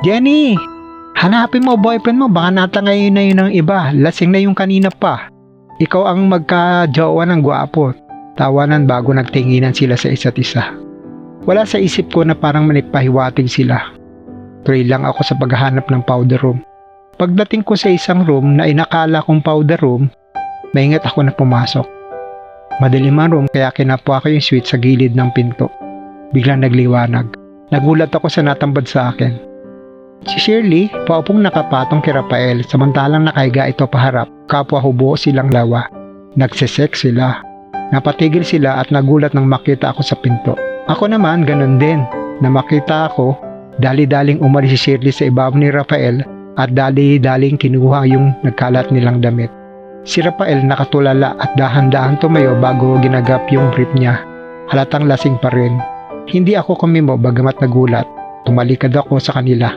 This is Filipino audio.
Jenny! Hanapin mo boyfriend mo, baka natangayin na yun ng iba. Lasing na yung kanina pa. Ikaw ang magka-jowa ng gwapo. Tawanan bago nagtinginan sila sa isa't isa. Wala sa isip ko na parang manipahiwatig sila. Tuloy lang ako sa paghahanap ng powder room. Pagdating ko sa isang room na inakala kong powder room, maingat ako na pumasok. Madilim ang room kaya kinapwa ko yung switch sa gilid ng pinto. Biglang nagliwanag. Nagulat ako sa natambad sa akin. Si Shirley, paupong nakapatong kay Rafael samantalang nakahiga ito paharap. Kapwa hubo silang lawa. Nagsisex sila. Napatigil sila at nagulat nang makita ako sa pinto. Ako naman ganun din. Na makita ako, dali-daling umalis si Shirley sa ibabaw ni Rafael at dali-daling kinuha yung nagkalat nilang damit. Si Rafael nakatulala at dahan-dahan tumayo bago ginagap yung brief niya. Halatang lasing pa rin. Hindi ako kumimo bagamat nagulat. Tumalikad ako sa kanila.